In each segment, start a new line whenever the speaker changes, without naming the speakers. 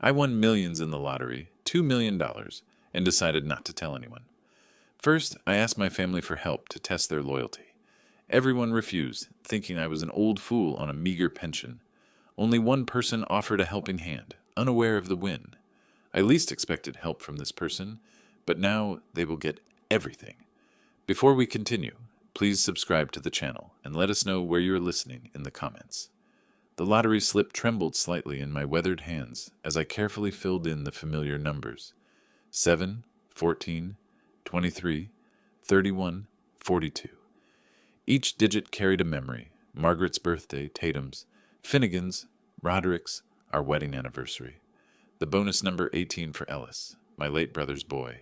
I won millions in the lottery, $2 million, and decided not to tell anyone. First, I asked my family for help to test their loyalty. Everyone refused, thinking I was an old fool on a meager pension. Only one person offered a helping hand, unaware of the win. I least expected help from this person, but now they will get everything. Before we continue, please subscribe to the channel and let us know where you're listening in the comments. The lottery slip trembled slightly in my weathered hands as I carefully filled in the familiar numbers. 7, 14, 23, 31, 42. Each digit carried a memory: Margaret's birthday, Tatum's, Finnegan's, Roderick's, our wedding anniversary. The bonus number 18 for Ellis, my late brother's boy.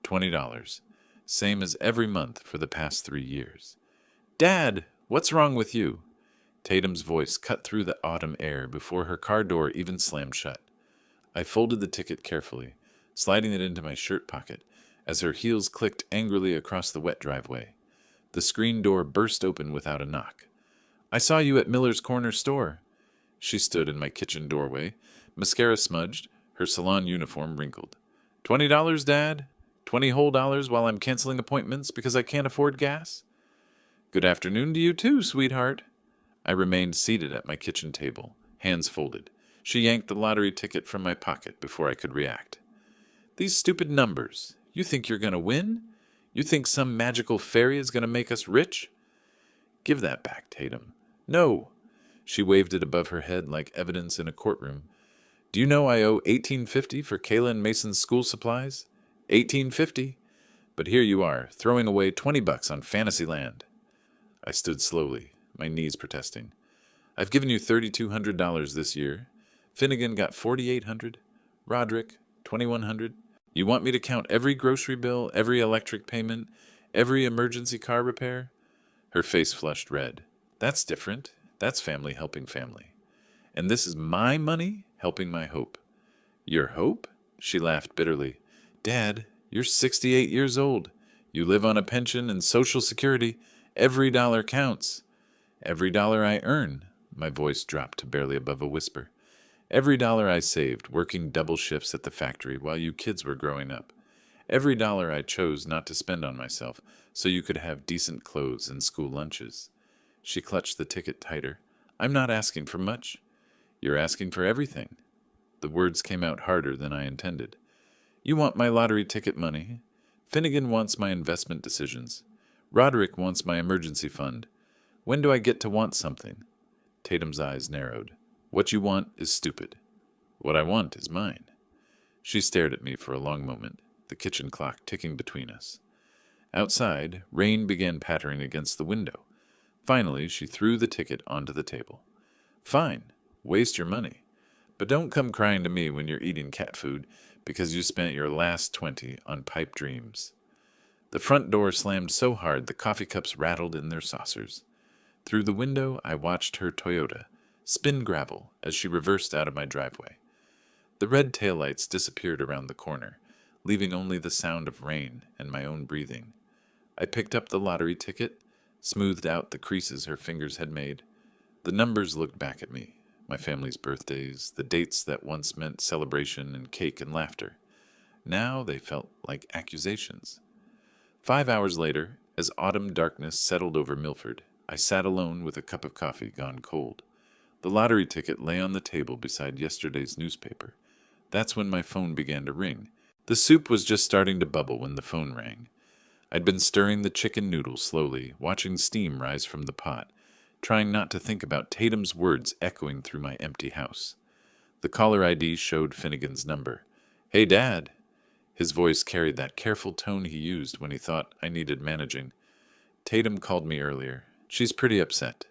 $20, same as every month for the past 3 years. Dad, what's wrong with you? Tatum's voice cut through the autumn air before her car door even slammed shut. I folded the ticket carefully, sliding it into my shirt pocket, as her heels clicked angrily across the wet driveway. The screen door burst open without a knock. I saw you at Miller's Corner store. She stood in my kitchen doorway, mascara smudged, her salon uniform wrinkled. $20, Dad? 20 whole dollars while I'm canceling appointments because I can't afford gas? Good afternoon to you too, sweetheart. I remained seated at my kitchen table, hands folded. She yanked the lottery ticket from my pocket before I could react. These stupid numbers. You think you're going to win? You think some magical fairy is going to make us rich? Give that back, Tatum. No. She waved it above her head like evidence in a courtroom. Do you know I owe $18.50 for Kayla and Mason's school supplies? $18.50. But here you are, throwing away $20 on Fantasyland. I stood slowly, my knees protesting. I've given you $3,200 this year. Finnegan got $4,800. Roderick, $2,100. You want me to count every grocery bill, every electric payment, every emergency car repair? Her face flushed red. That's different. That's family helping family. And this is my money helping my hope. Your hope? She laughed bitterly. Dad, you're 68 years old. You live on a pension and Social Security. Every dollar counts. Every dollar I earn. My voice dropped to barely above a whisper. Every dollar I saved, working double shifts at the factory while you kids were growing up. Every dollar I chose not to spend on myself so you could have decent clothes and school lunches. She clutched the ticket tighter. I'm not asking for much. You're asking for everything. The words came out harder than I intended. You want my lottery ticket money. Finnegan wants my investment decisions. Roderick wants my emergency fund. When do I get to want something? Tatum's eyes narrowed. What you want is stupid. What I want is mine. She stared at me for a long moment, the kitchen clock ticking between us. Outside, rain began pattering against the window. Finally, she threw the ticket onto the table. Fine, waste your money. But don't come crying to me when you're eating cat food because you spent your last 20 on pipe dreams. The front door slammed so hard the coffee cups rattled in their saucers. Through the window, I watched her Toyota spin gravel as she reversed out of my driveway. The red taillights disappeared around the corner, leaving only the sound of rain and my own breathing. I picked up the lottery ticket, smoothed out the creases her fingers had made. The numbers looked back at me, my family's birthdays, the dates that once meant celebration and cake and laughter. Now they felt like accusations. 5 hours later, as autumn darkness settled over Milford, I sat alone with a cup of coffee gone cold. The lottery ticket lay on the table beside yesterday's newspaper. That's when my phone began to ring. The soup was just starting to bubble when the phone rang. I'd been stirring the chicken noodles slowly, watching steam rise from the pot, trying not to think about Tatum's words echoing through my empty house. The caller ID showed Finnegan's number. Hey, Dad. His voice carried that careful tone he used when he thought I needed managing. Tatum called me earlier. She's pretty upset.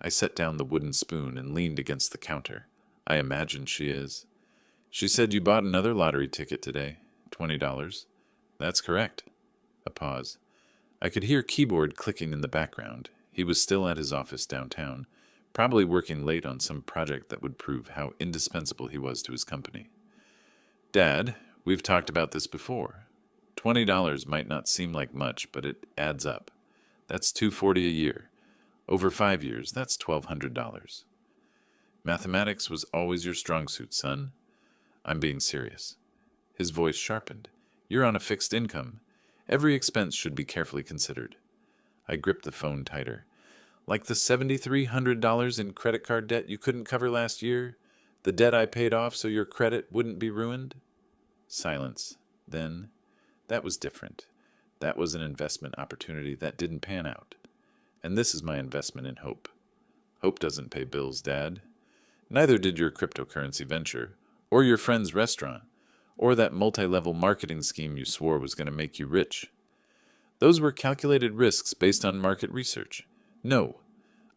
I set down the wooden spoon and leaned against the counter. I imagine she is. She said you bought another lottery ticket today. $20. That's correct. A pause. I could hear keyboard clicking in the background. He was still at his office downtown, probably working late on some project that would prove how indispensable he was to his company. Dad, we've talked about this before. $20 might not seem like much, but it adds up. That's $240 a year. Over 5 years, that's $1,200. Mathematics was always your strong suit, son. I'm being serious. His voice sharpened. You're on a fixed income. Every expense should be carefully considered. I gripped the phone tighter. Like the $7,300 in credit card debt you couldn't cover last year? The debt I paid off so your credit wouldn't be ruined? Silence. Then, that was different. That was an investment opportunity that didn't pan out. And this is my investment in hope. Hope doesn't pay bills, Dad. Neither did your cryptocurrency venture, or your friend's restaurant, or that multi-level marketing scheme you swore was going to make you rich. Those were calculated risks based on market research. No.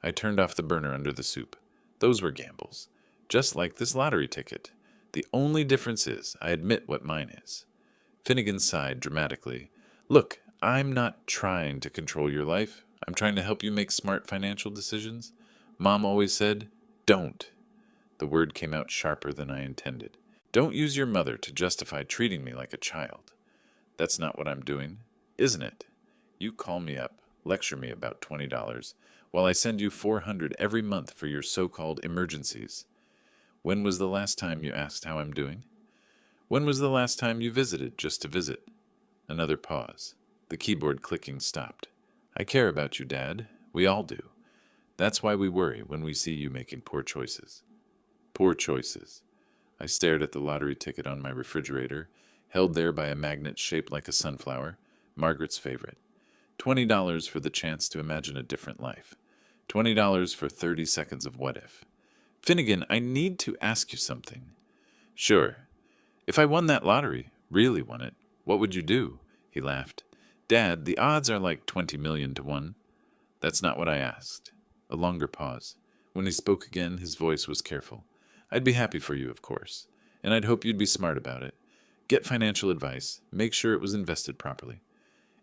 I turned off the burner under the soup. Those were gambles. Just like this lottery ticket. The only difference is, I admit what mine is. Finnegan sighed dramatically. Look, I'm not trying to control your life. I'm trying to help you make smart financial decisions. Mom always said, don't. The word came out sharper than I intended. Don't use your mother to justify treating me like a child. That's not what I'm doing, isn't it? You call me up, lecture me about $20, while I send you $400 every month for your so-called emergencies. When was the last time you asked how I'm doing? When was the last time you visited just to visit? Another pause. The keyboard clicking stopped. I care about you, Dad. We all do. That's why we worry when we see you making poor choices. Poor choices. I stared at the lottery ticket on my refrigerator, held there by a magnet shaped like a sunflower, Margaret's favorite. $20 for the chance to imagine a different life. $20 for 30 seconds of what if. Finnegan, I need to ask you something. Sure. If I won that lottery, really won it, what would you do? He laughed. Dad, the odds are like 20 million to 1. That's not what I asked. A longer pause. When he spoke again, his voice was careful. I'd be happy for you, of course, and I'd hope you'd be smart about it. Get financial advice. Make sure it was invested properly.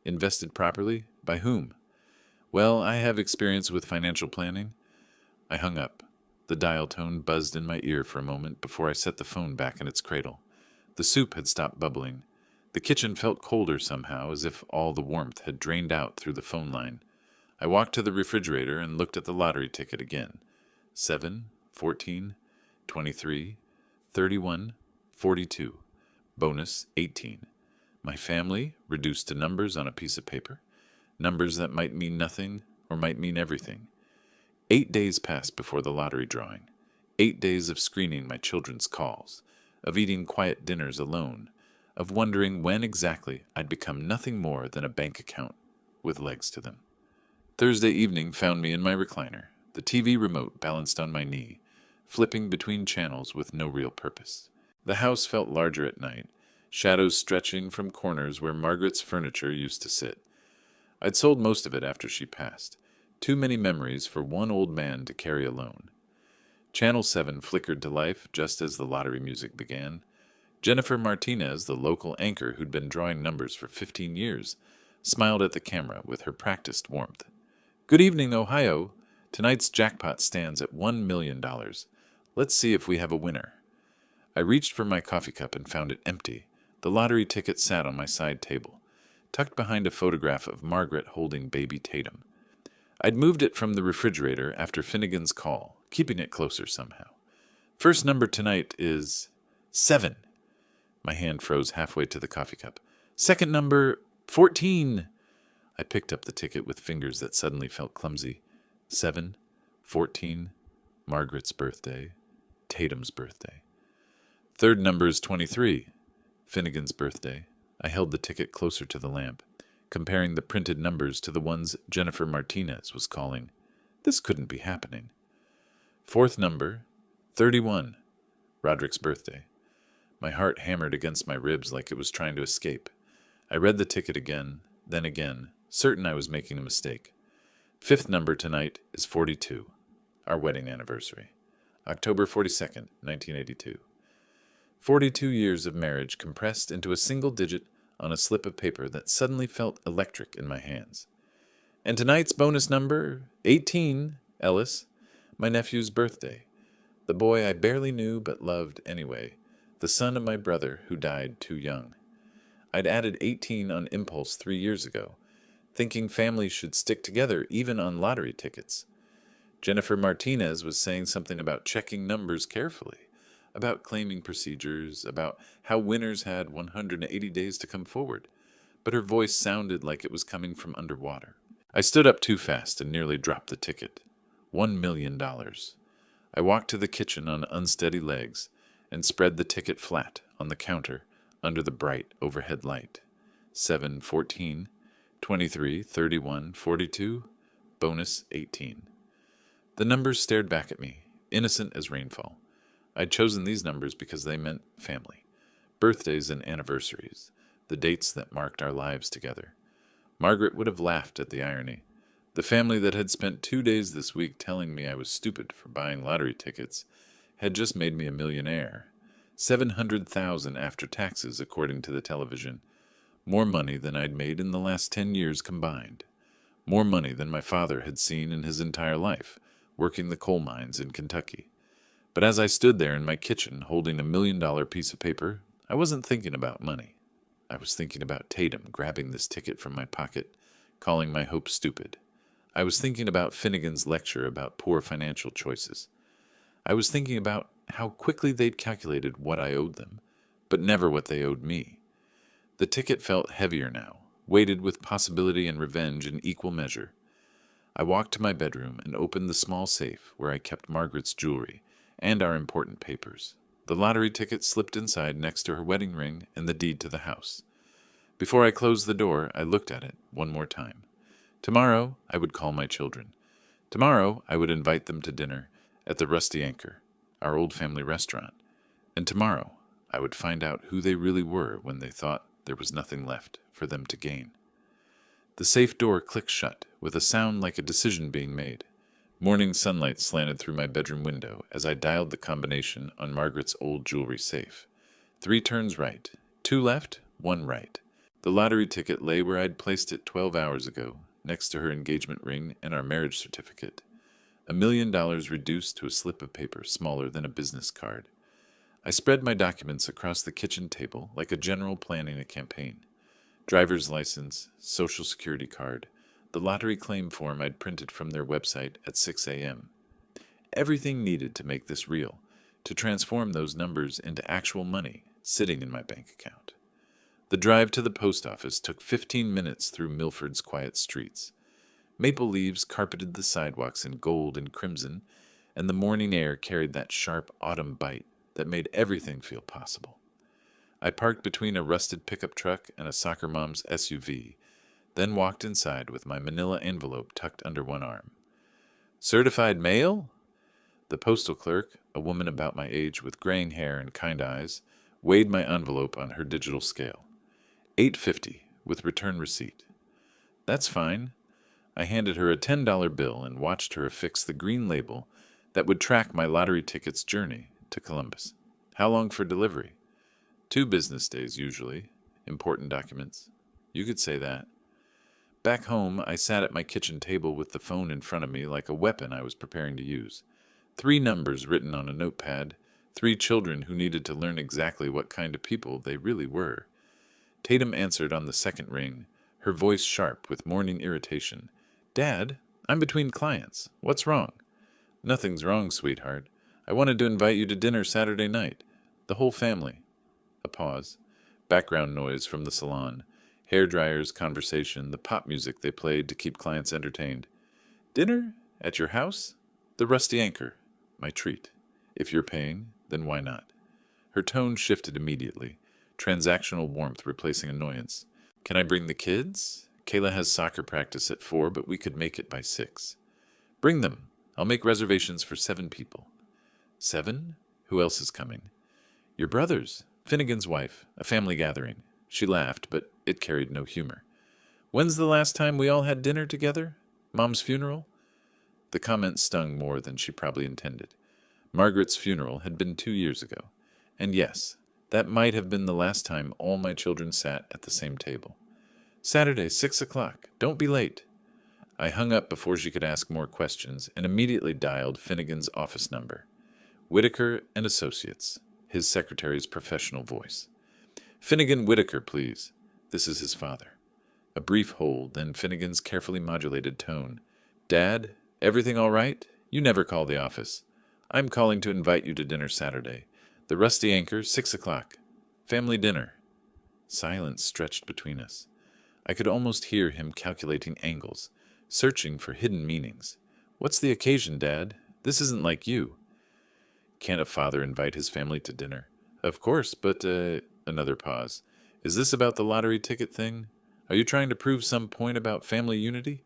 Invested properly? By whom? Well, I have experience with financial planning. I hung up. The dial tone buzzed in my ear for a moment before I set the phone back in its cradle. The soup had stopped bubbling. The kitchen felt colder somehow, as if all the warmth had drained out through the phone line. I walked to the refrigerator and looked at the lottery ticket again. 7, 14, 23, 31, 42. Bonus 18. My family reduced to numbers on a piece of paper. Numbers that might mean nothing or might mean everything. 8 days passed before the lottery drawing. 8 days of screening my children's calls, of eating quiet dinners alone, of wondering when exactly I'd become nothing more than a bank account with legs to them. Thursday evening found me in my recliner, the TV remote balanced on my knee, flipping between channels with no real purpose. The house felt larger at night, shadows stretching from corners where Margaret's furniture used to sit. I'd sold most of it after she passed. Too many memories for one old man to carry alone. Channel 7 flickered to life just as the lottery music began. Jennifer Martinez, the local anchor who'd been drawing numbers for 15 years, smiled at the camera with her practiced warmth. Good evening, Ohio. Tonight's jackpot stands at $1 million. Let's see if we have a winner. I reached for my coffee cup and found it empty. The lottery ticket sat on my side table, tucked behind a photograph of Margaret holding baby Tatum. I'd moved it from the refrigerator after Finnegan's call, keeping it closer somehow. First number tonight is 7. My hand froze halfway to the coffee cup. Second number, 14. I picked up the ticket with fingers that suddenly felt clumsy. 7, 14, Margaret's birthday, Tatum's birthday. Third number is 23, Finnegan's birthday. I held the ticket closer to the lamp, comparing the printed numbers to the ones Jennifer Martinez was calling. This couldn't be happening. Fourth number, 31, Roderick's birthday. My heart hammered against my ribs like it was trying to escape. I read the ticket again, then again, certain I was making a mistake. Fifth number tonight is 42, our wedding anniversary. October 22nd, 1982. 42 years of marriage compressed into a single digit on a slip of paper that suddenly felt electric in my hands. And tonight's bonus number, 18, Ellis, my nephew's birthday. The boy I barely knew but loved anyway, the son of my brother who died too young. I'd added 18 on impulse 3 years ago, thinking families should stick together even on lottery tickets. Jennifer Martinez was saying something about checking numbers carefully. about claiming procedures, about how winners had 180 days to come forward, but her voice sounded like it was coming from underwater. I stood up too fast and nearly dropped the ticket. $1 million. I walked to the kitchen on unsteady legs and spread the ticket flat on the counter under the bright overhead light. 7, 14, 23, 31, 42, bonus 18. The numbers stared back at me, innocent as rainfall. I'd chosen these numbers because they meant family. Birthdays and anniversaries, the dates that marked our lives together. Margaret would have laughed at the irony. The family that had spent 2 days this week telling me I was stupid for buying lottery tickets had just made me a millionaire. 700,000 after taxes, according to the television. More money than I'd made in the last 10 years combined. More money than my father had seen in his entire life, working the coal mines in Kentucky. But as I stood there in my kitchen holding $1 million piece of paper, I wasn't thinking about money. I was thinking about Tatum grabbing this ticket from my pocket, calling my hopes stupid. I was thinking about Finnegan's lecture about poor financial choices. I was thinking about how quickly they'd calculated what I owed them, but never what they owed me. The ticket felt heavier now, weighted with possibility and revenge in equal measure. I walked to my bedroom and opened the small safe where I kept Margaret's jewelry and our important papers. The lottery ticket slipped inside next to her wedding ring and the deed to the house. Before I closed the door, I looked at it one more time. Tomorrow, I would call my children. Tomorrow, I would invite them to dinner at the Rusty Anchor, our old family restaurant. And tomorrow, I would find out who they really were when they thought there was nothing left for them to gain. The safe door clicked shut, with a sound like a decision being made. Morning sunlight slanted through my bedroom window as I dialed the combination on Margaret's old jewelry safe. 3 turns right, 2 left, 1 right. The lottery ticket lay where I'd placed it 12 hours ago, next to her engagement ring and our marriage certificate. $1 million reduced to a slip of paper smaller than a business card. I spread my documents across the kitchen table like a general planning a campaign. Driver's license, social security card, the lottery claim form I'd printed from their website at 6 a.m. Everything needed to make this real, to transform those numbers into actual money sitting in my bank account. The drive to the post office took 15 minutes through Milford's quiet streets. Maple leaves carpeted the sidewalks in gold and crimson, and the morning air carried that sharp autumn bite that made everything feel possible. I parked between a rusted pickup truck and a soccer mom's SUV, then walked inside with my manila envelope tucked under one arm. Certified mail? The postal clerk, a woman about my age with graying hair and kind eyes, weighed my envelope on her digital scale. $8.50 with return receipt. That's fine. I handed her a $10 bill and watched her affix the green label that would track my lottery ticket's journey to Columbus. How long for delivery? 2 business days, usually. Important documents. You could say that. Back home, I sat at my kitchen table with the phone in front of me like a weapon I was preparing to use. 3 numbers written on a notepad, 3 children who needed to learn exactly what kind of people they really were. Tatum answered on the second ring, her voice sharp with morning irritation. Dad, I'm between clients. What's wrong? Nothing's wrong, sweetheart. I wanted to invite you to dinner Saturday night. The whole family. A pause. Background noise from the salon. Hair dryers, conversation, the pop music they played to keep clients entertained. Dinner? At your house? The Rusty Anchor. My treat. If you're paying, then why not? Her tone shifted immediately, transactional warmth replacing annoyance. Can I bring the kids? Kayla has soccer practice at 4, but we could make it by 6. Bring them. I'll make reservations for 7 people. 7? Who else is coming? Your brothers. Finnegan's wife. A family gathering. She laughed, but it carried no humor. When's the last time we all had dinner together? Mom's funeral? The comment stung more than she probably intended. Margaret's funeral had been 2 years ago. And yes, that might have been the last time all my children sat at the same table. Saturday, 6 o'clock. Don't be late. I hung up before she could ask more questions and immediately dialed Finnegan's office number. Whitaker and Associates, his secretary's professional voice. Finnegan Whitaker, please. This is his father. A brief hold, then Finnegan's carefully modulated tone. Dad, everything all right? You never call the office. I'm calling to invite you to dinner Saturday. The Rusty Anchor, 6 o'clock. Family dinner. Silence stretched between us. I could almost hear him calculating angles, searching for hidden meanings. What's the occasion, Dad? This isn't like you. Can't a father invite his family to dinner? Of course, but, another pause. Is this about the lottery ticket thing? Are you trying to prove some point about family unity?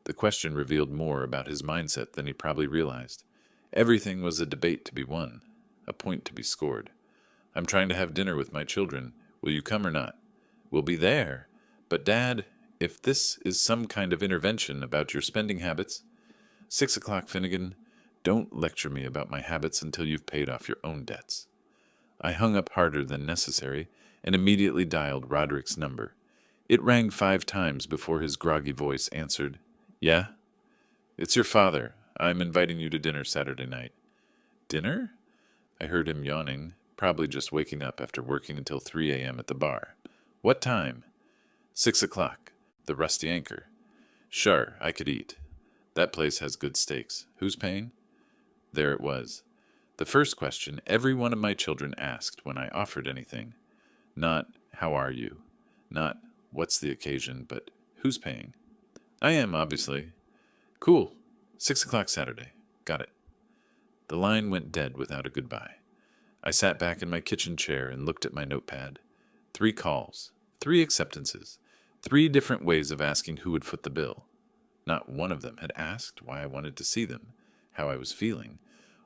The question revealed more about his mindset than he probably realized. Everything was a debate to be won, a point to be scored. I'm trying to have dinner with my children. Will you come or not? We'll be there. But, Dad, if this is some kind of intervention about your spending habits, 6 o'clock, Finnegan, don't lecture me about my habits until you've paid off your own debts. I hung up harder than necessary and immediately dialed Roderick's number. It rang 5 times before his groggy voice answered. Yeah? It's your father. I'm inviting you to dinner Saturday night. Dinner? I heard him yawning, probably just waking up after working until 3 a.m. at the bar. What time? 6 o'clock. The Rusty Anchor. Sure, I could eat. That place has good steaks. Who's paying? There it was. The first question every one of my children asked when I offered anything. Not, how are you? Not, what's the occasion, but who's paying? I am, obviously. Cool. 6 o'clock Saturday. Got it. The line went dead without a goodbye. I sat back in my kitchen chair and looked at my notepad. 3 calls, 3 acceptances, 3 different ways of asking who would foot the bill. Not one of them had asked why I wanted to see them, how I was feeling,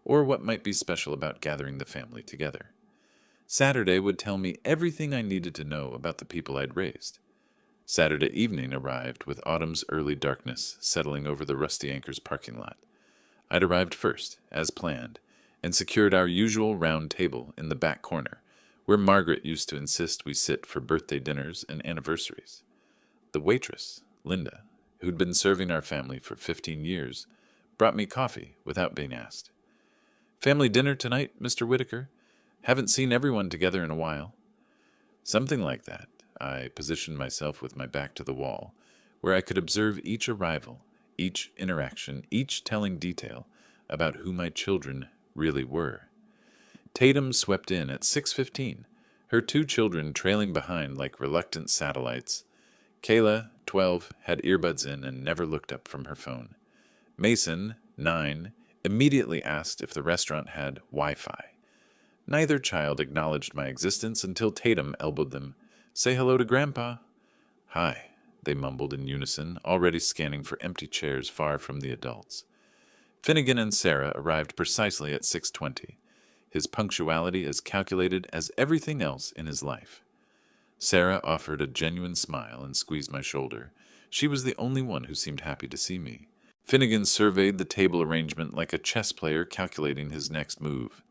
or what might be special about gathering the family together. Saturday would tell me everything I needed to know about the people I'd raised. Saturday evening arrived with autumn's early darkness settling over the Rusty Anchor's parking lot. I'd arrived first, as planned, and secured our usual round table in the back corner, where Margaret used to insist we sit for birthday dinners and anniversaries. The waitress, Linda, who'd been serving our family for 15 years, brought me coffee without being asked. Family dinner tonight, Mr. Whitaker? Haven't seen everyone together in a while. Something like that. I positioned myself with my back to the wall, where I could observe each arrival, each interaction, each telling detail about who my children really were. Tatum swept in at 6:15, her 2 children trailing behind like reluctant satellites. Kayla, 12, had earbuds in and never looked up from her phone. Mason, 9, immediately asked if the restaurant had Wi-Fi. Neither child acknowledged my existence until Tatum elbowed them. Say hello to Grandpa. Hi, they mumbled in unison, already scanning for empty chairs far from the adults. Finnegan and Sarah arrived precisely at 6:20, his punctuality as calculated as everything else in his life. Sarah offered a genuine smile and squeezed my shoulder. She was the only one who seemed happy to see me. Finnegan surveyed the table arrangement like a chess player calculating his next move.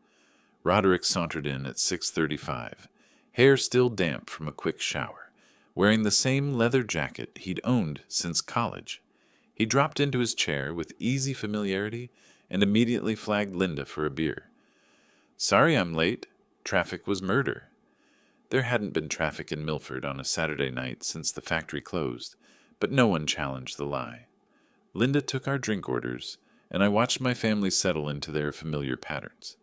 Roderick sauntered in at 6:35, hair still damp from a quick shower, wearing the same leather jacket he'd owned since college. He dropped into his chair with easy familiarity and immediately flagged Linda for a beer. Sorry I'm late. Traffic was murder. There hadn't been traffic in Milford on a Saturday night since the factory closed, but no one challenged the lie. Linda took our drink orders, and I watched my family settle into their familiar patterns.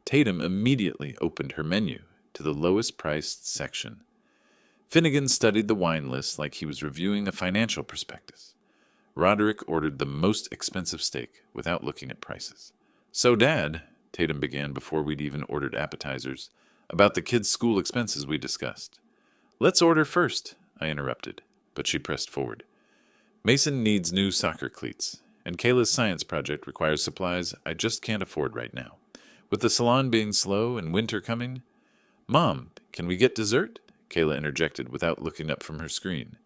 Tatum immediately opened her menu to the lowest-priced section. Finnegan studied the wine list like he was reviewing a financial prospectus. Roderick ordered the most expensive steak without looking at prices. So, Dad, Tatum began before we'd even ordered appetizers, about the kids' school expenses we discussed. Let's order first, I interrupted, but she pressed forward. Mason needs new soccer cleats, and Kayla's science project requires supplies I just can't afford right now. With the salon being slow and winter coming... Mom, can we get dessert? Kayla interjected without looking up from her screen.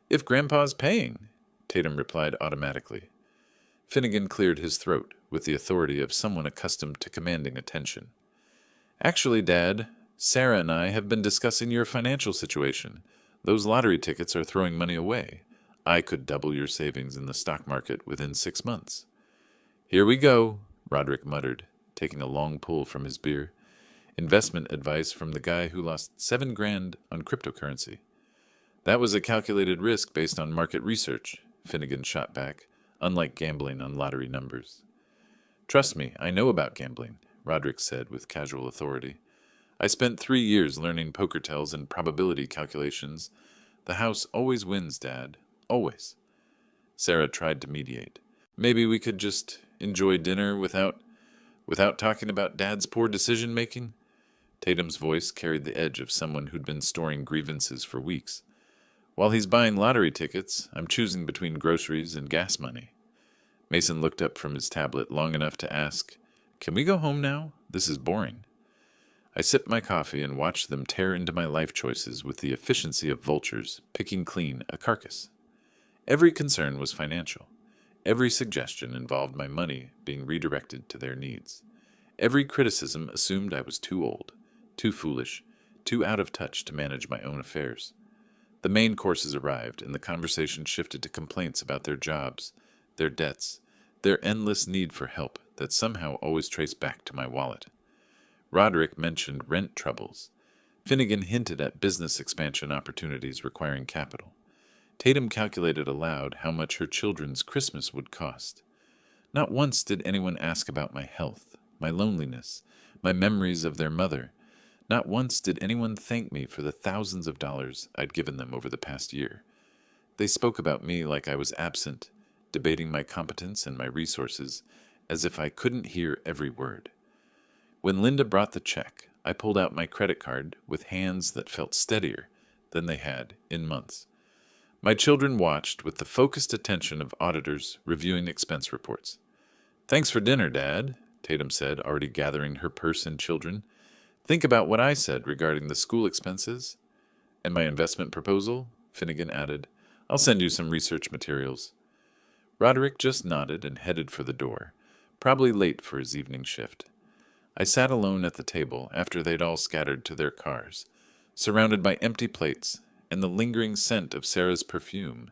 If Grandpa's paying, Tatum replied automatically. Finnegan cleared his throat with the authority of someone accustomed to commanding attention. Actually, Dad, Sarah and I have been discussing your financial situation. Those lottery tickets are throwing money away. I could double your savings in the stock market within 6 months. Here we go, Roderick muttered, taking a long pull from his beer. Investment advice from the guy who lost $7,000 on cryptocurrency. That was a calculated risk based on market research, Finnegan shot back, unlike gambling on lottery numbers. Trust me, I know about gambling, Roderick said with casual authority. I spent 3 years learning poker tells and probability calculations. The house always wins, Dad. Always. Sarah tried to mediate. Maybe we could just enjoy dinner without talking about Dad's poor decision-making? Tatum's voice carried the edge of someone who'd been storing grievances for weeks. While he's buying lottery tickets, I'm choosing between groceries and gas money. Mason looked up from his tablet long enough to ask, "Can we go home now? This is boring." I sipped my coffee and watched them tear into my life choices with the efficiency of vultures picking clean a carcass. Every concern was financial. Every suggestion involved my money being redirected to their needs. Every criticism assumed I was too old, too foolish, too out of touch to manage my own affairs. The main courses arrived, and the conversation shifted to complaints about their jobs, their debts, their endless need for help that somehow always traced back to my wallet. Roderick mentioned rent troubles. Finnegan hinted at business expansion opportunities requiring capital. Tatum calculated aloud how much her children's Christmas would cost. Not once did anyone ask about my health, my loneliness, my memories of their mother. Not once did anyone thank me for the thousands of dollars I'd given them over the past year. They spoke about me like I was absent, debating my competence and my resources, as if I couldn't hear every word. When Linda brought the check, I pulled out my credit card with hands that felt steadier than they had in months. My children watched with the focused attention of auditors reviewing expense reports. "Thanks for dinner, Dad," Tatum said, already gathering her purse and children. "Think about what I said regarding the school expenses." "And my investment proposal," Finnegan added. "I'll send you some research materials." Roderick just nodded and headed for the door, probably late for his evening shift. I sat alone at the table after they'd all scattered to their cars, surrounded by empty plates and the lingering scent of Sarah's perfume.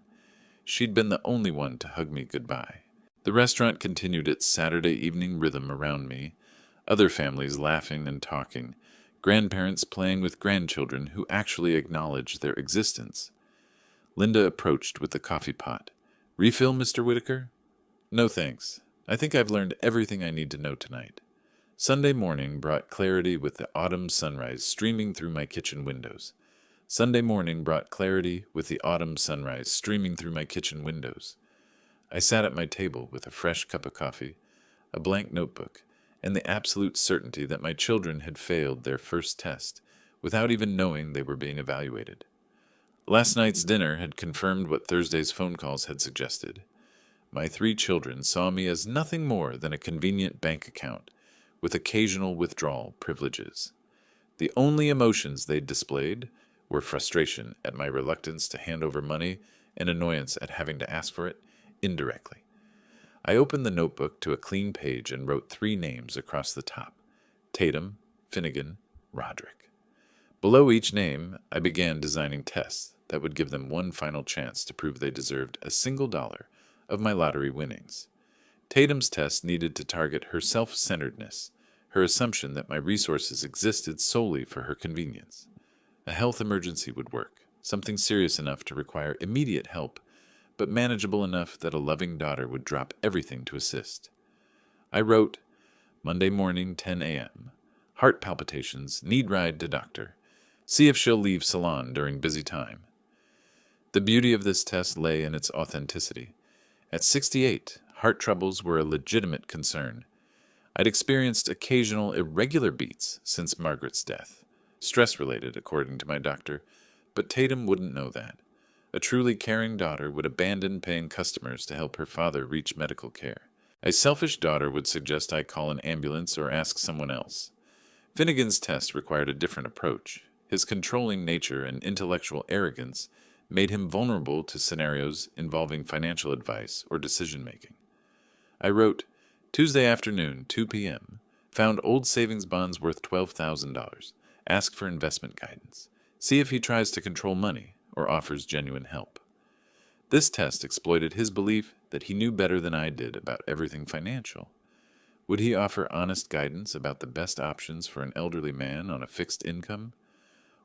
She'd been the only one to hug me goodbye. The restaurant continued its Saturday evening rhythm around me, other families laughing and talking, grandparents playing with grandchildren who actually acknowledged their existence. Linda approached with the coffee pot. "Refill, Mr. Whitaker?" "No, thanks. I think I've learned everything I need to know tonight." Sunday morning brought clarity with the autumn sunrise streaming through my kitchen windows. Sunday morning brought clarity with the autumn sunrise streaming through my kitchen windows. I sat at my table with a fresh cup of coffee, a blank notebook, and the absolute certainty that my children had failed their first test without even knowing they were being evaluated. Last night's dinner had confirmed what Thursday's phone calls had suggested. My 3 children saw me as nothing more than a convenient bank account with occasional withdrawal privileges. The only emotions they'd displayed were frustration at my reluctance to hand over money and annoyance at having to ask for it indirectly. I opened the notebook to a clean page and wrote 3 names across the top: Tatum, Finnegan, Roderick. Below each name, I began designing tests that would give them one final chance to prove they deserved a single dollar of my lottery winnings. Tatum's test needed to target her self-centeredness, her assumption that my resources existed solely for her convenience. A health emergency would work, something serious enough to require immediate help, but manageable enough that a loving daughter would drop everything to assist. I wrote, Monday morning, 10 a.m. Heart palpitations, need ride to doctor. See if she'll leave salon during busy time. The beauty of this test lay in its authenticity. At 68, heart troubles were a legitimate concern. I'd experienced occasional irregular beats since Margaret's death, stress-related, according to my doctor, but Tatum wouldn't know that. A truly caring daughter would abandon paying customers to help her father reach medical care. A selfish daughter would suggest I call an ambulance or ask someone else. Finnegan's test required a different approach. His controlling nature and intellectual arrogance made him vulnerable to scenarios involving financial advice or decision-making. I wrote, Tuesday afternoon, 2 p.m., found old savings bonds worth $12,000. Ask for investment guidance. See if he tries to control money or offers genuine help. This test exploited his belief that he knew better than I did about everything financial. Would he offer honest guidance about the best options for an elderly man on a fixed income?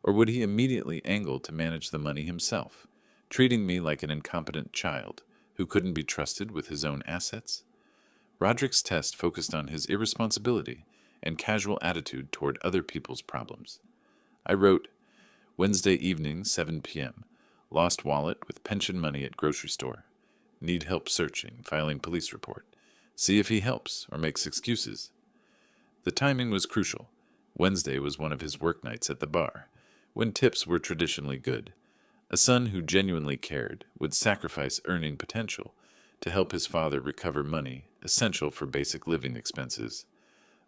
Or would he immediately angle to manage the money himself, treating me like an incompetent child who couldn't be trusted with his own assets? Roderick's test focused on his irresponsibility and casual attitude toward other people's problems. I wrote, Wednesday evening, 7 p.m. Lost wallet with pension money at grocery store. Need help searching, filing police report. See if he helps or makes excuses. The timing was crucial. Wednesday was one of his work nights at the bar, when tips were traditionally good. A son who genuinely cared would sacrifice earning potential to help his father recover money essential for basic living expenses.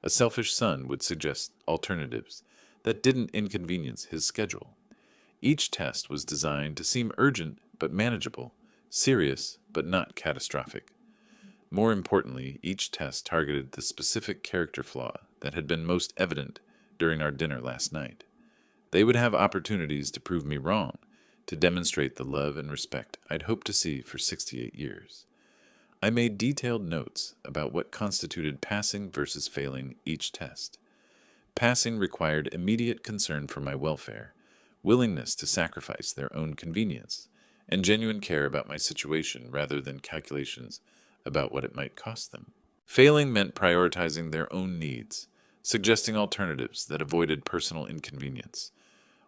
A selfish son would suggest alternatives that didn't inconvenience his schedule. Each test was designed to seem urgent but manageable, serious but not catastrophic. More importantly, each test targeted the specific character flaw that had been most evident during our dinner last night. They would have opportunities to prove me wrong, to demonstrate the love and respect I'd hoped to see for 68 years. I made detailed notes about what constituted passing versus failing each test. Passing required immediate concern for my welfare, willingness to sacrifice their own convenience, and genuine care about my situation rather than calculations about what it might cost them. Failing meant prioritizing their own needs, suggesting alternatives that avoided personal inconvenience,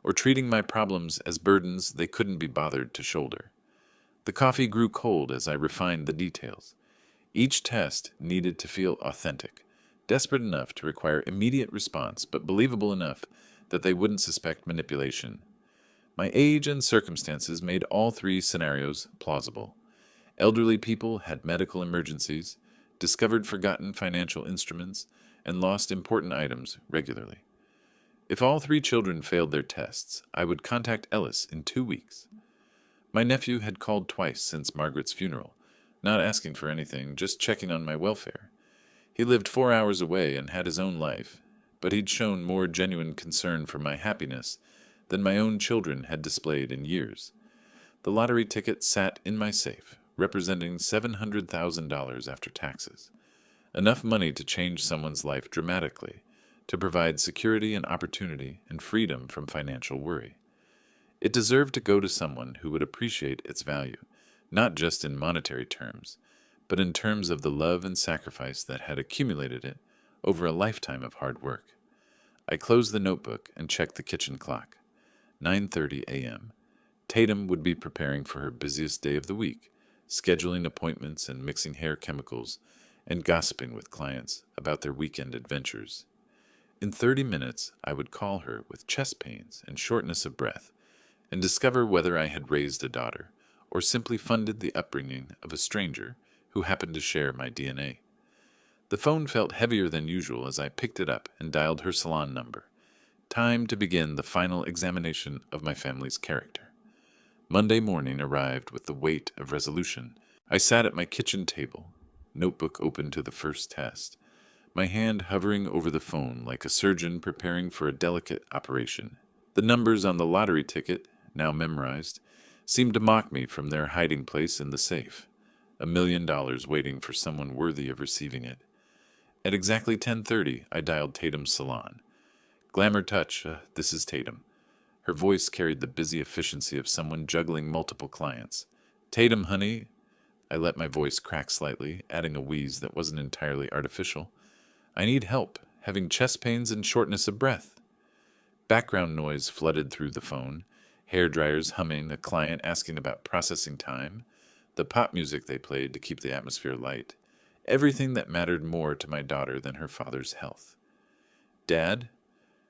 or treating my problems as burdens they couldn't be bothered to shoulder. The coffee grew cold as I refined the details. Each test needed to feel authentic, desperate enough to require immediate response, but believable enough that they wouldn't suspect manipulation. My age and circumstances made all three scenarios plausible. Elderly people had medical emergencies, discovered forgotten financial instruments, and lost important items regularly. If all three children failed their tests, I would contact Ellis in 2 weeks. My nephew had called twice since Margaret's funeral, not asking for anything, just checking on my welfare. He lived 4 hours away and had his own life, but he'd shown more genuine concern for my happiness than my own children had displayed in years. The lottery ticket sat in my safe, representing $700,000 after taxes. Enough money to change someone's life dramatically, to provide security and opportunity and freedom from financial worry. It deserved to go to someone who would appreciate its value, not just in monetary terms, but in terms of the love and sacrifice that had accumulated it over a lifetime of hard work. I closed the notebook and checked the kitchen clock. 9:30 a.m. Tatum would be preparing for her busiest day of the week, scheduling appointments and mixing hair chemicals, and gossiping with clients about their weekend adventures. In 30 minutes, I would call her with chest pains and shortness of breath, and discover whether I had raised a daughter, or simply funded the upbringing of a stranger who happened to share my DNA. The phone felt heavier than usual as I picked it up and dialed her salon number. Time to begin the final examination of my family's character. Monday morning arrived with the weight of resolution. I sat at my kitchen table, notebook open to the first test, my hand hovering over the phone like a surgeon preparing for a delicate operation. The numbers on the lottery ticket, now memorized, seemed to mock me from their hiding place in the safe. $1 million waiting for someone worthy of receiving it. At exactly 10:30, I dialed Tatum's salon. Glamour touch, this is Tatum. Her voice carried the busy efficiency of someone juggling multiple clients. Tatum, honey. I let my voice crack slightly, adding a wheeze that wasn't entirely artificial. I need help, having chest pains and shortness of breath. Background noise flooded through the phone, hair dryers humming, a client asking about processing time, the pop music they played to keep the atmosphere light, everything that mattered more to my daughter than her father's health. Dad?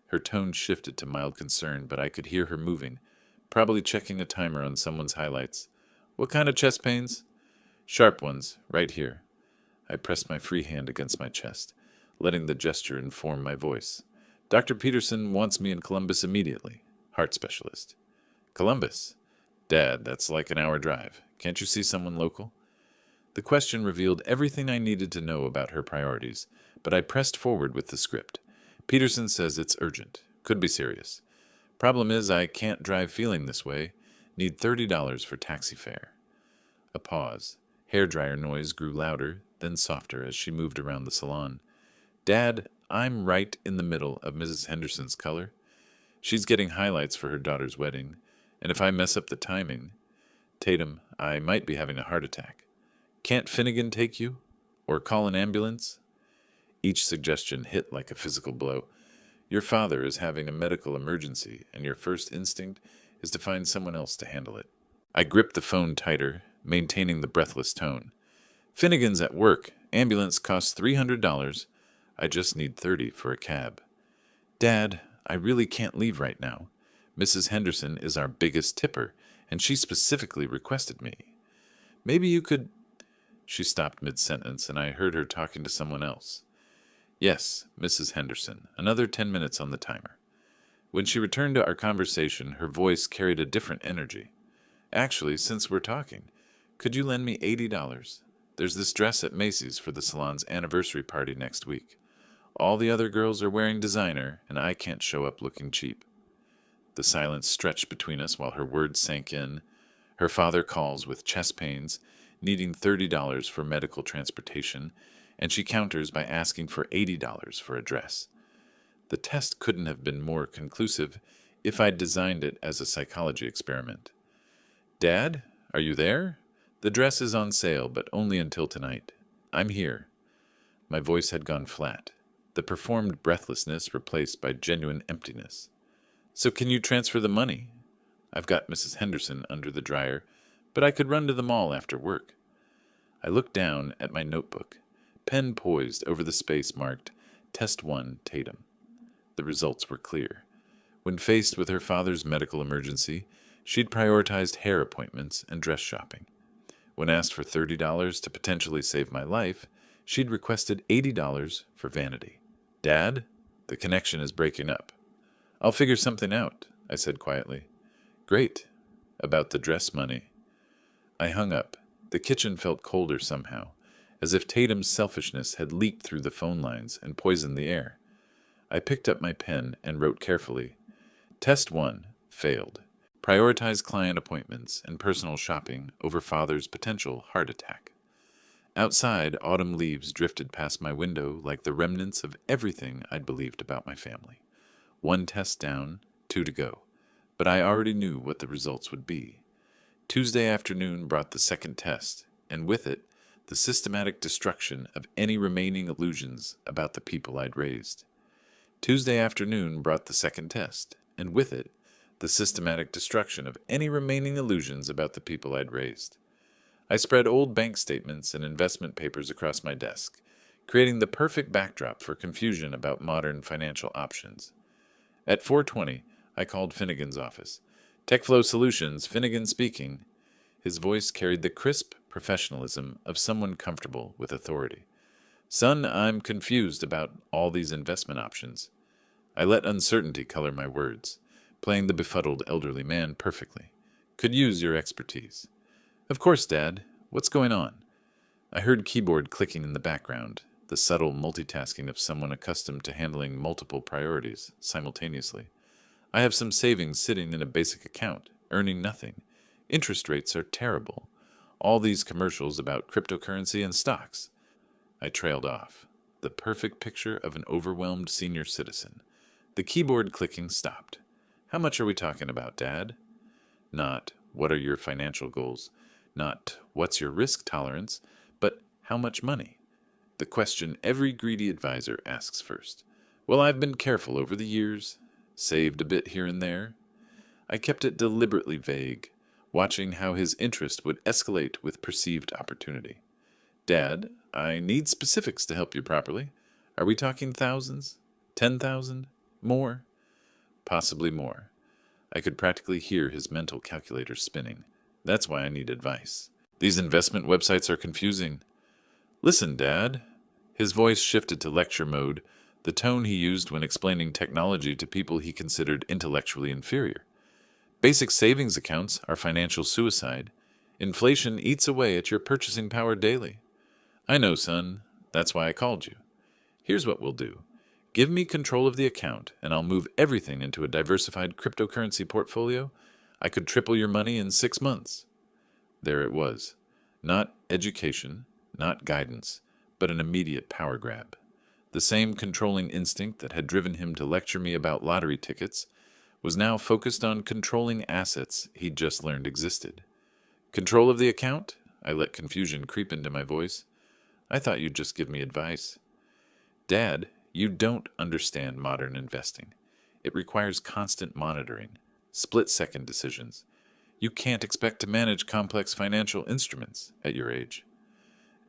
Her tone shifted to mild concern, but I could hear her moving, probably checking a timer on someone's highlights. What kind of chest pains? Sharp ones, right here. I pressed my free hand against my chest, letting the gesture inform my voice. Dr. Peterson wants me in Columbus immediately. Heart specialist. Columbus? Dad, that's like an hour drive. Can't you see someone local? The question revealed everything I needed to know about her priorities, but I pressed forward with the script. Peterson says it's urgent. Could be serious. Problem is, I can't drive feeling this way. Need $30 for taxi fare. A pause. Hairdryer noise grew louder, then softer as she moved around the salon. Dad, I'm right in the middle of Mrs. Henderson's color. She's getting highlights for her daughter's wedding, and if I mess up the timing... Tatum, I might be having a heart attack. Can't Finnegan take you? Or call an ambulance? Each suggestion hit like a physical blow. Your father is having a medical emergency, and your first instinct is to find someone else to handle it. I gripped the phone tighter, maintaining the breathless tone. Finnegan's at work. Ambulance costs $300. I just need 30 for a cab. Dad, I really can't leave right now. Mrs. Henderson is our biggest tipper, and she specifically requested me. Maybe you could... She stopped mid-sentence, and I heard her talking to someone else. Yes, Mrs. Henderson. Another 10 minutes on the timer. When she returned to our conversation, her voice carried a different energy. Actually, since we're talking, could you lend me $80? There's this dress at Macy's for the salon's anniversary party next week. All the other girls are wearing designer, and I can't show up looking cheap. The silence stretched between us while her words sank in. Her father calls with chest pains, needing $30 for medical transportation, and she counters by asking for $80 for a dress. The test couldn't have been more conclusive if I'd designed it as a psychology experiment. Dad, are you there? The dress is on sale, but only until tonight. I'm here. My voice had gone flat, the performed breathlessness replaced by genuine emptiness. So can you transfer the money? I've got Mrs. Henderson under the dryer, but I could run to the mall after work. I looked down at my notebook, pen poised over the space marked Test 1 Tatum. The results were clear. When faced with her father's medical emergency, she'd prioritized hair appointments and dress shopping. When asked for $30 to potentially save my life, she'd requested $80 for vanity. Dad, the connection is breaking up. I'll figure something out, I said quietly. Great. About the dress money. I hung up. The kitchen felt colder somehow, as if Tatum's selfishness had leaked through the phone lines and poisoned the air. I picked up my pen and wrote carefully. Test 1 failed. Prioritize client appointments and personal shopping over father's potential heart attack. Outside, autumn leaves drifted past my window like the remnants of everything I'd believed about my family. 1 test down, 2 to go. But I already knew what the results would be. Tuesday afternoon brought the second test, and with it, the systematic destruction of any remaining illusions about the people I'd raised. Tuesday afternoon brought the second test, and with it, the systematic destruction of any remaining illusions about the people I'd raised. I spread old bank statements and investment papers across my desk, creating the perfect backdrop for confusion about modern financial options. At 4:20, I called Finnegan's office. TechFlow Solutions, Finnegan speaking. His voice carried the crisp professionalism of someone comfortable with authority. Son, I'm confused about all these investment options. I let uncertainty color my words, playing the befuddled elderly man perfectly. Could use your expertise. Of course, Dad. What's going on? I heard keyboard clicking in the background, the subtle multitasking of someone accustomed to handling multiple priorities simultaneously. I have some savings sitting in a basic account, earning nothing. Interest rates are terrible. All these commercials about cryptocurrency and stocks. I trailed off, the perfect picture of an overwhelmed senior citizen. The keyboard clicking stopped. How much are we talking about, Dad? Not, what are your financial goals? Not, what's your risk tolerance? But, how much money? The question every greedy advisor asks first. Well, I've been careful over the years. Saved a bit here and there. I kept it deliberately vague, watching how his interest would escalate with perceived opportunity. Dad, I need specifics to help you properly. Are we talking thousands? 10,000? More? Possibly more. I could practically hear his mental calculator spinning. That's why I need advice. These investment websites are confusing. Listen, Dad. His voice shifted to lecture mode, the tone he used when explaining technology to people he considered intellectually inferior. Basic savings accounts are financial suicide. Inflation eats away at your purchasing power daily. I know, son. That's why I called you. Here's what we'll do. Give me control of the account, and I'll move everything into a diversified cryptocurrency portfolio. I could triple your money in 6 months. There it was. Not education, not guidance, but an immediate power grab. The same controlling instinct that had driven him to lecture me about lottery tickets was now focused on controlling assets he'd just learned existed. Control of the account? I let confusion creep into my voice. I thought you'd just give me advice. Dad, you don't understand modern investing. It requires constant monitoring, split-second decisions. You can't expect to manage complex financial instruments at your age.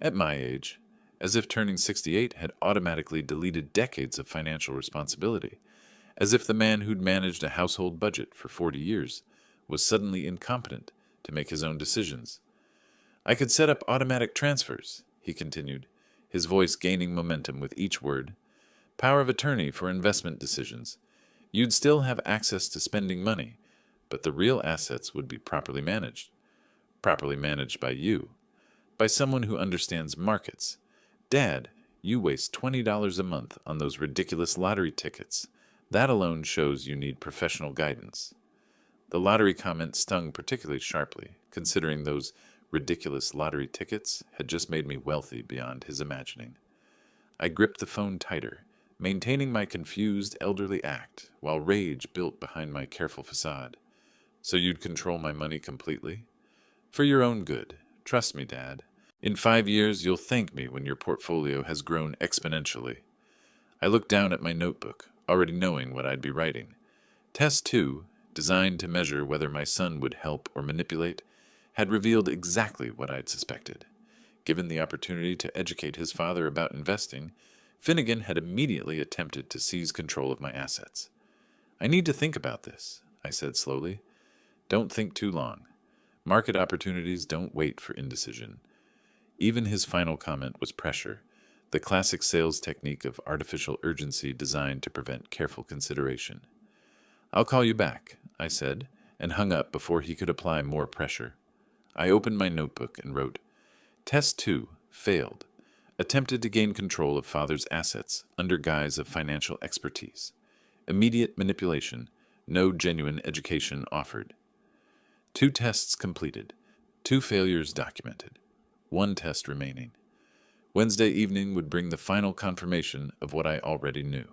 At my age, as if turning 68 had automatically deleted decades of financial responsibility, as if the man who'd managed a household budget for 40 years was suddenly incompetent to make his own decisions. I could set up automatic transfers, he continued, his voice gaining momentum with each word. Power of attorney for investment decisions. You'd still have access to spending money, but the real assets would be properly managed. Properly managed by you. By someone who understands markets. Dad, you waste $20 a month on those ridiculous lottery tickets. That alone shows you need professional guidance. The lottery comment stung particularly sharply, considering those ridiculous lottery tickets had just made me wealthy beyond his imagining. I gripped the phone tighter, maintaining my confused elderly act, while rage built behind my careful facade. So you'd control my money completely? For your own good. Trust me, Dad. In 5 years, you'll thank me when your portfolio has grown exponentially. I looked down at my notebook, already knowing what I'd be writing. Test 2, designed to measure whether my son would help or manipulate, had revealed exactly what I'd suspected. Given the opportunity to educate his father about investing, Finnegan had immediately attempted to seize control of my assets. I need to think about this, I said slowly. Don't think too long. Market opportunities don't wait for indecision. Even his final comment was pressure, the classic sales technique of artificial urgency designed to prevent careful consideration. I'll call you back, I said, and hung up before he could apply more pressure. I opened my notebook and wrote, Test 2, failed. Attempted to gain control of father's assets under guise of financial expertise. Immediate manipulation, no genuine education offered. 2 tests completed, 2 failures documented, 1 test remaining. Wednesday evening would bring the final confirmation of what I already knew.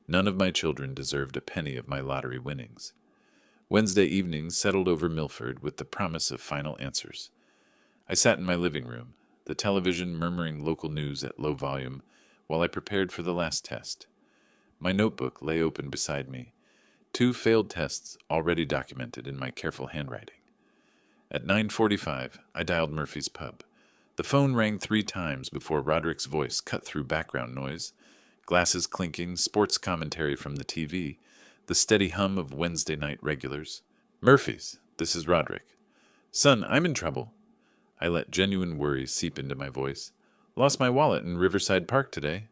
None of my children deserved a penny of my lottery winnings. Wednesday evening settled over Milford with the promise of final answers. I sat in my living room, the television murmuring local news at low volume, while I prepared for the last test. My notebook lay open beside me, 2 failed tests already documented in my careful handwriting. At 9:45, I dialed Murphy's pub. The phone rang 3 times before Roderick's voice cut through background noise, glasses clinking, sports commentary from the TV, the steady hum of Wednesday night regulars. Murphy's, this is Roderick. Son, I'm in trouble. I let genuine worry seep into my voice. Lost my wallet in Riverside Park today.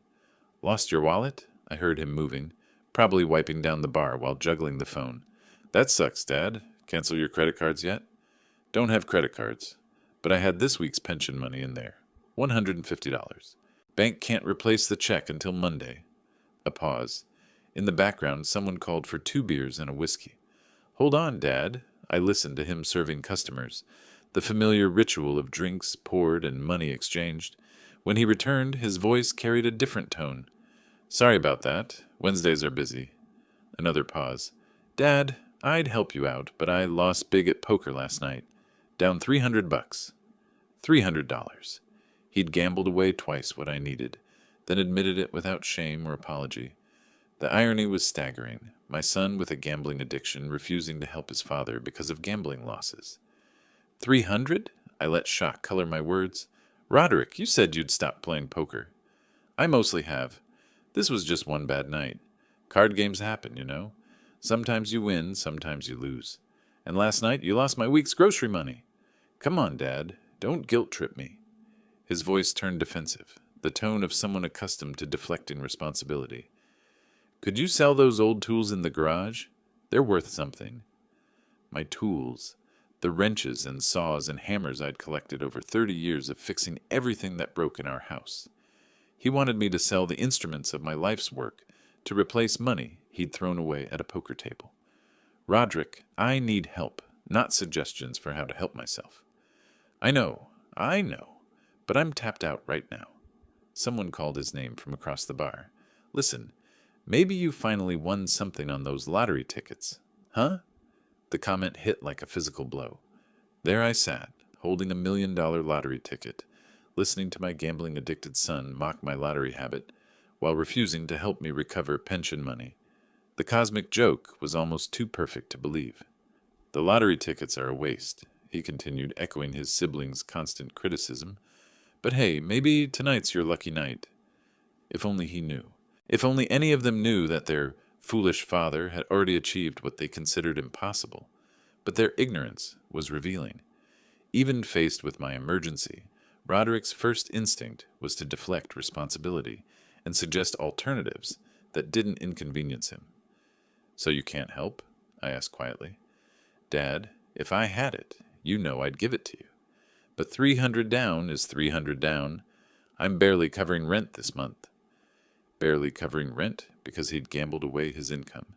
Lost your wallet? I heard him moving, probably wiping down the bar while juggling the phone. That sucks, Dad. Cancel your credit cards yet? Don't have credit cards, but I had this week's pension money in there. $150. Bank can't replace the check until Monday. A pause. In the background, someone called for 2 beers and a whiskey. Hold on, Dad. I listened to him serving customers, the familiar ritual of drinks poured and money exchanged. When he returned, his voice carried a different tone. Sorry about that. Wednesdays are busy. Another pause. Dad, I'd help you out, but I lost big at poker last night. Down $300. $300. He'd gambled away twice what I needed, then admitted it without shame or apology. The irony was staggering. My son with a gambling addiction refusing to help his father because of gambling losses. 300? I let shock color my words. Roderick, you said you'd stop playing poker. I mostly have. This was just one bad night. Card games happen, you know. Sometimes you win, sometimes you lose. And last night you lost my week's grocery money. Come on, Dad. Don't guilt-trip me. His voice turned defensive, the tone of someone accustomed to deflecting responsibility. Could you sell those old tools in the garage? They're worth something. My tools. The wrenches and saws and hammers I'd collected over 30 years of fixing everything that broke in our house. He wanted me to sell the instruments of my life's work to replace money he'd thrown away at a poker table. Roderick, I need help, not suggestions for how to help myself. I know, but I'm tapped out right now. Someone called his name from across the bar. Listen, maybe you finally won something on those lottery tickets. Huh? The comment hit like a physical blow. There I sat, holding $1 million lottery ticket, listening to my gambling-addicted son mock my lottery habit, while refusing to help me recover pension money. The cosmic joke was almost too perfect to believe. The lottery tickets are a waste, he continued, echoing his siblings' constant criticism. But hey, maybe tonight's your lucky night. If only he knew. If only any of them knew that their foolish father had already achieved what they considered impossible. But their ignorance was revealing. Even faced with my emergency, Roderick's first instinct was to deflect responsibility and suggest alternatives that didn't inconvenience him. So you can't help? I asked quietly. Dad, if I had it, you know I'd give it to you. But 300 down is 300 down. I'm barely covering rent this month. Barely covering rent because he'd gambled away his income.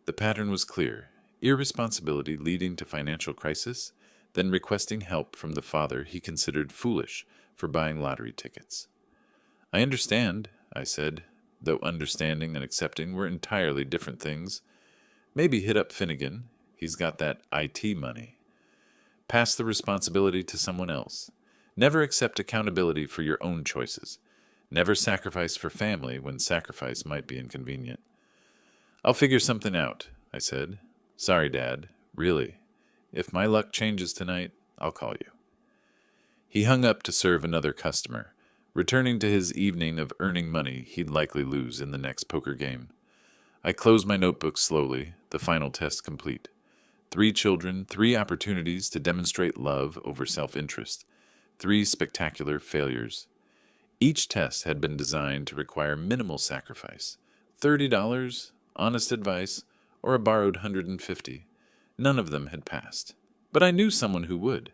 The pattern was clear. Irresponsibility leading to financial crisis, then requesting help from the father he considered foolish for buying lottery tickets. I understand, I said, though understanding and accepting were entirely different things. Maybe hit up Finnegan. He's got that IT money. Pass the responsibility to someone else. Never accept accountability for your own choices. Never sacrifice for family when sacrifice might be inconvenient. I'll figure something out, I said. Sorry, Dad. Really. If my luck changes tonight, I'll call you. He hung up to serve another customer, returning to his evening of earning money he'd likely lose in the next poker game. I closed my notebook slowly, the final test complete. 3 children, 3 opportunities to demonstrate love over self-interest, 3 spectacular failures. Each test had been designed to require minimal sacrifice. $30, honest advice, or a borrowed $150. None of them had passed. But I knew someone who would.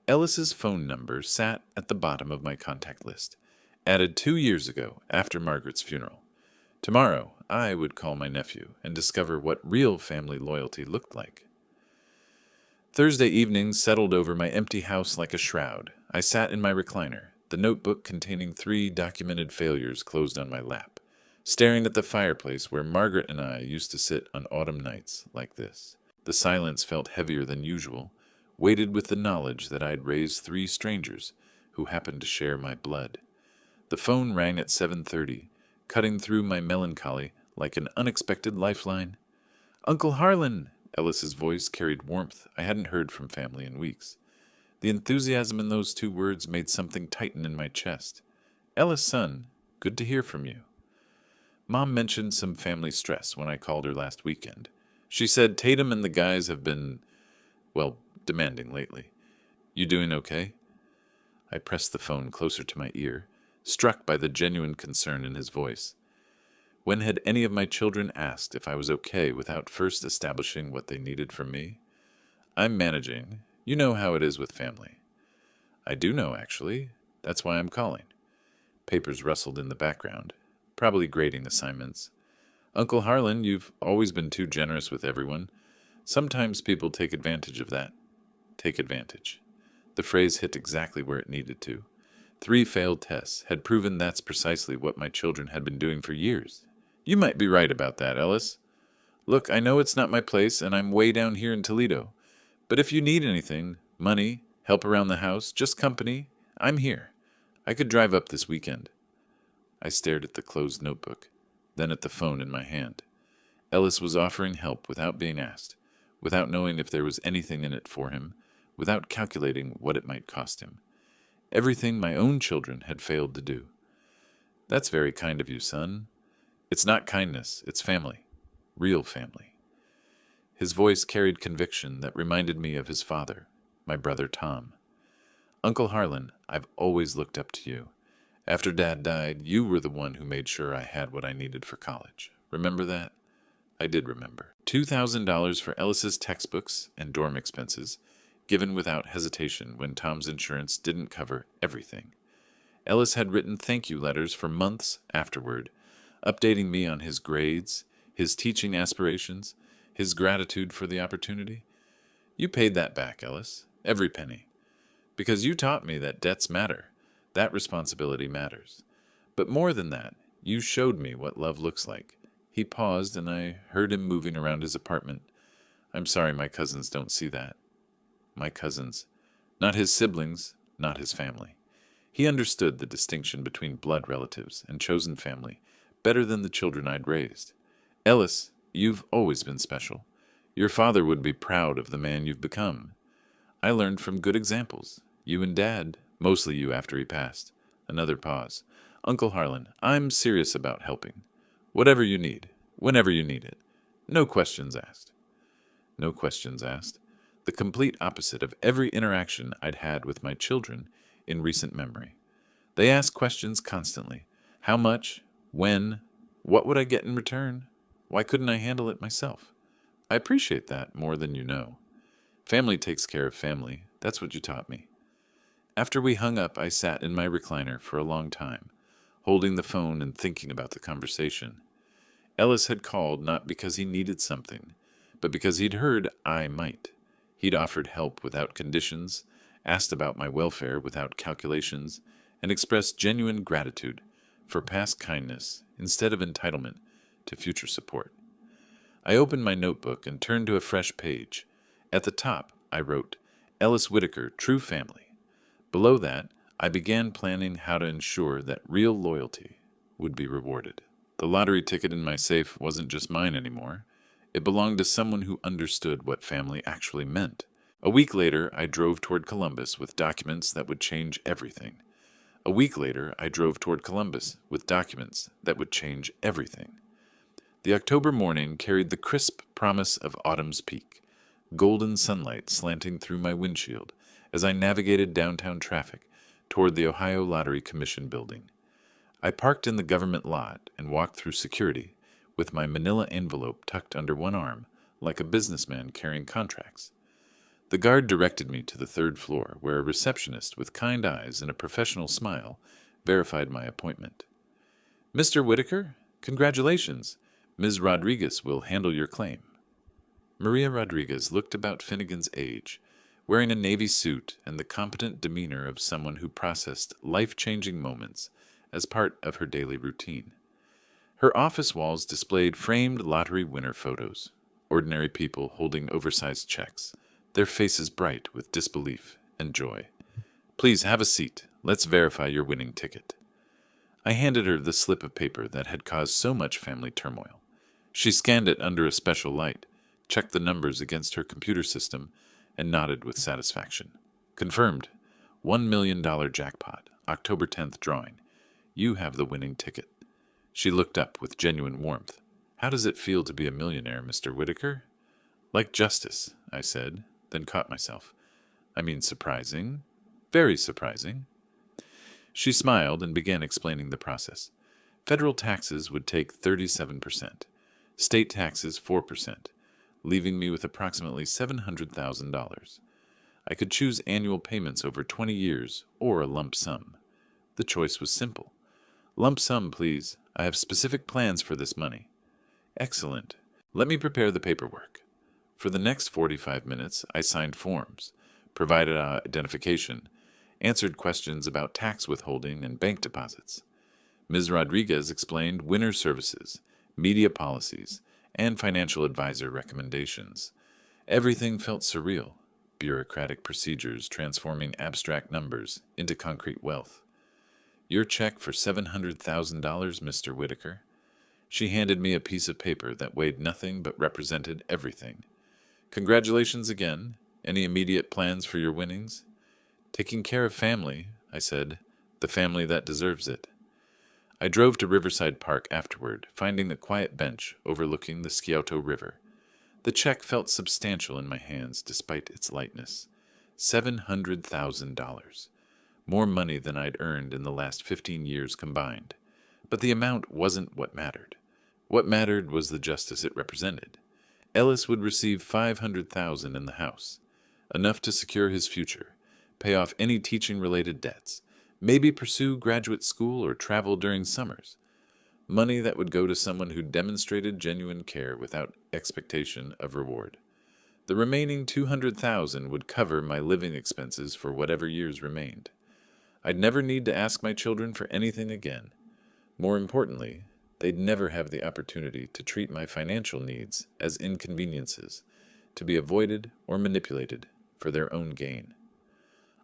Ellis's phone number sat at the bottom of my contact list, added 2 years ago after Margaret's funeral. Tomorrow, I would call my nephew and discover what real family loyalty looked like. Thursday evening settled over my empty house like a shroud. I sat in my recliner, the notebook containing 3 documented failures closed on my lap, staring at the fireplace where Margaret and I used to sit on autumn nights like this. The silence felt heavier than usual, weighted with the knowledge that I had raised 3 strangers who happened to share my blood. The phone rang at 7:30, cutting through my melancholy like an unexpected lifeline. Uncle Harlan! Ellis's voice carried warmth I hadn't heard from family in weeks. The enthusiasm in those 2 words made something tighten in my chest. Ellis, son, good to hear from you. Mom mentioned some family stress when I called her last weekend. She said Tatum and the guys have been, demanding lately. You doing okay? I pressed the phone closer to my ear, struck by the genuine concern in his voice. When had any of my children asked if I was okay without first establishing what they needed from me? I'm managing. You know how it is with family. I do know, actually. That's why I'm calling. Papers rustled in the background, probably grading assignments. Uncle Harlan, you've always been too generous with everyone. Sometimes people take advantage of that. Take advantage. The phrase hit exactly where it needed to. 3 failed tests had proven that's precisely what my children had been doing for years. You might be right about that, Ellis. Look, I know it's not my place, and I'm way down here in Toledo. But if you need anything, money, help around the house, just company, I'm here. I could drive up this weekend. I stared at the closed notebook, then at the phone in my hand. Ellis was offering help without being asked, without knowing if there was anything in it for him, without calculating what it might cost him. Everything my own children had failed to do. That's very kind of you, son. It's not kindness, it's family. Real family. His voice carried conviction that reminded me of his father, my brother Tom. Uncle Harlan, I've always looked up to you. After Dad died, you were the one who made sure I had what I needed for college. Remember that? I did remember. $2,000 for Ellis's textbooks and dorm expenses, given without hesitation when Tom's insurance didn't cover everything. Ellis had written thank you letters for months afterward, updating me on his grades, his teaching aspirations, his gratitude for the opportunity. You paid that back, Ellis, every penny. Because you taught me that debts matter, that responsibility matters. But more than that, you showed me what love looks like. He paused, and I heard him moving around his apartment. I'm sorry my cousins don't see that. My cousins. Not his siblings, not his family. He understood the distinction between blood relatives and chosen family, better than the children I'd raised. Ellis, you've always been special. Your father would be proud of the man you've become. I learned from good examples. You and Dad, mostly you after he passed. Another pause. Uncle Harlan, I'm serious about helping. Whatever you need, whenever you need it. No questions asked. No questions asked. The complete opposite of every interaction I'd had with my children in recent memory. They asked questions constantly. How much? When? What would I get in return? Why couldn't I handle it myself? I appreciate that more than you know. Family takes care of family. That's what you taught me. After we hung up, I sat in my recliner for a long time, holding the phone and thinking about the conversation. Ellis had called not because he needed something, but because he'd heard I might. He'd offered help without conditions, asked about my welfare without calculations, and expressed genuine gratitude for past kindness instead of entitlement to future support. I opened my notebook and turned to a fresh page. At the top, I wrote, Ellis Whitaker, True Family. Below that, I began planning how to ensure that real loyalty would be rewarded. The lottery ticket in my safe wasn't just mine anymore. It belonged to someone who understood what family actually meant. A week later, I drove toward Columbus with documents that would change everything. A week later, I drove toward Columbus with documents that would change everything. The October morning carried the crisp promise of autumn's peak, golden sunlight slanting through my windshield as I navigated downtown traffic toward the Ohio Lottery Commission building. I parked in the government lot and walked through security with my manila envelope tucked under one arm like a businessman carrying contracts. The guard directed me to the third floor, where a receptionist with kind eyes and a professional smile verified my appointment. Mr. Whitaker, congratulations. Ms. Rodriguez will handle your claim. Maria Rodriguez looked about Finnegan's age, wearing a navy suit and the competent demeanor of someone who processed life-changing moments as part of her daily routine. Her office walls displayed framed lottery winner photos, ordinary people holding oversized checks, their faces bright with disbelief and joy. Please have a seat. Let's verify your winning ticket. I handed her the slip of paper that had caused so much family turmoil. She scanned it under a special light, checked the numbers against her computer system, and nodded with satisfaction. Confirmed. $1 million jackpot, October 10th drawing. You have the winning ticket. She looked up with genuine warmth. How does it feel to be a millionaire, Mr. Whitaker? Like justice, I said, then caught myself. I mean, surprising. Very surprising. She smiled and began explaining the process. Federal taxes would take 37%, state taxes 4%, leaving me with approximately $700,000. I could choose annual payments over 20 years or a lump sum. The choice was simple. Lump sum, please. I have specific plans for this money. Excellent. Let me prepare the paperwork. For the next 45 minutes, I signed forms, provided identification, answered questions about tax withholding and bank deposits. Ms. Rodriguez explained winner services, media policies, and financial advisor recommendations. Everything felt surreal, bureaucratic procedures transforming abstract numbers into concrete wealth. Your check for $700,000, Mr. Whitaker. She handed me a piece of paper that weighed nothing but represented everything. Congratulations again. Any immediate plans for your winnings? Taking care of family, I said, the family that deserves it. I drove to Riverside Park afterward, finding a quiet bench overlooking the Scioto River. The check felt substantial in my hands despite its lightness. $700,000. More money than I'd earned in the last 15 years combined. But the amount wasn't what mattered. What mattered was the justice it represented. Ellis would receive $500,000 in the house, enough to secure his future, pay off any teaching-related debts, maybe pursue graduate school or travel during summers. Money that would go to someone who demonstrated genuine care without expectation of reward. The remaining $200,000 would cover my living expenses for whatever years remained. I'd never need to ask my children for anything again. More importantly, they'd never have the opportunity to treat my financial needs as inconveniences, to be avoided or manipulated for their own gain.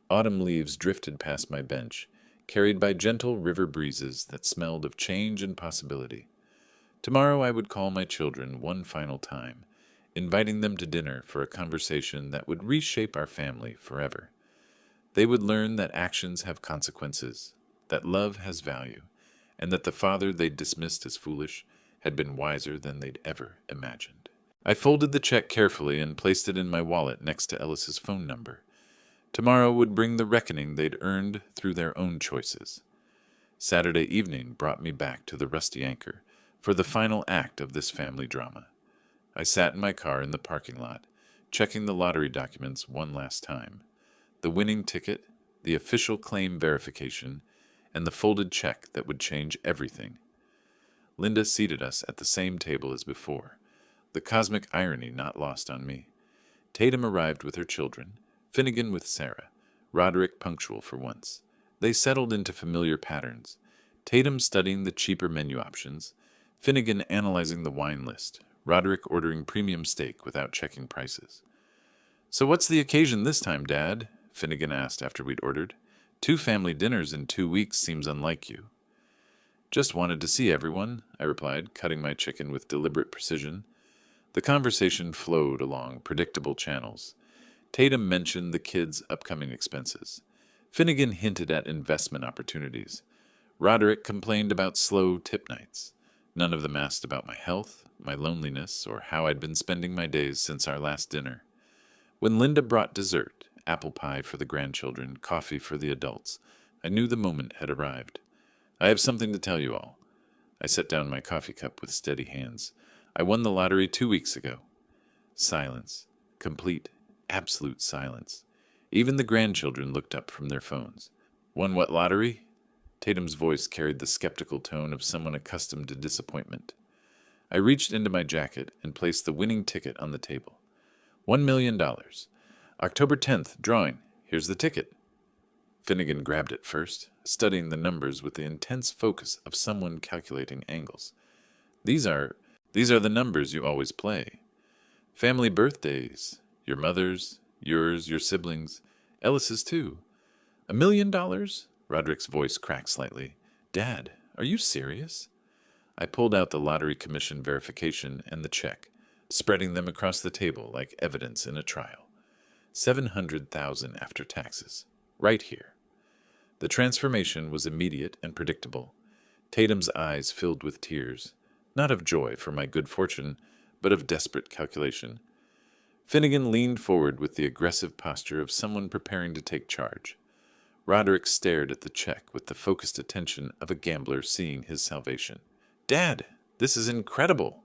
Autumn leaves drifted past my bench, carried by gentle river breezes that smelled of change and possibility. Tomorrow I would call my children one final time, inviting them to dinner for a conversation that would reshape our family forever. They would learn that actions have consequences, that love has value, and that the father they dismissed as foolish had been wiser than they'd ever imagined. I folded the check carefully and placed it in my wallet next to Ellis's phone number. Tomorrow would bring the reckoning they'd earned through their own choices. Saturday evening brought me back to the Rusty Anchor for the final act of this family drama. I sat in my car in the parking lot, checking the lottery documents one last time. The winning ticket, the official claim verification, and the folded check that would change everything. Linda seated us at the same table as before, the cosmic irony not lost on me. Tatum arrived with her children, Finnegan with Sarah, Roderick punctual for once. They settled into familiar patterns, Tatum studying the cheaper menu options, Finnegan analyzing the wine list, Roderick ordering premium steak without checking prices. "So what's the occasion this time, Dad?" Finnegan asked after we'd ordered. "2 family dinners in 2 weeks seems unlike you." "Just wanted to see everyone," I replied, cutting my chicken with deliberate precision. The conversation flowed along predictable channels. Tatum mentioned the kids' upcoming expenses. Finnegan hinted at investment opportunities. Roderick complained about slow tip nights. None of them asked about my health, my loneliness, or how I'd been spending my days since our last dinner. When Linda brought dessert, apple pie for the grandchildren, coffee for the adults, I knew the moment had arrived. "I have something to tell you all." I set down my coffee cup with steady hands. "I won the lottery 2 weeks ago." Silence. Complete, absolute silence. Even the grandchildren looked up from their phones. "Won what lottery?" Tatum's voice carried the skeptical tone of someone accustomed to disappointment. I reached into my jacket and placed the winning ticket on the table. $1 million. October 10th, drawing. Here's the ticket. Finnegan grabbed it first, studying the numbers with the intense focus of someone calculating angles. These are the numbers you always play. Family birthdays. Your mother's, yours, your siblings. Ellis's too. $1 million? Roderick's voice cracked slightly. "Dad, are you serious?" I pulled out the lottery commission verification and the check, spreading them across the table like evidence in a trial. 700,000 after taxes. Right here. The transformation was immediate and predictable. Tatum's eyes filled with tears, not of joy for my good fortune, but of desperate calculation. Finnegan leaned forward with the aggressive posture of someone preparing to take charge. Roderick stared at the check with the focused attention of a gambler seeing his salvation. "Dad, this is incredible!"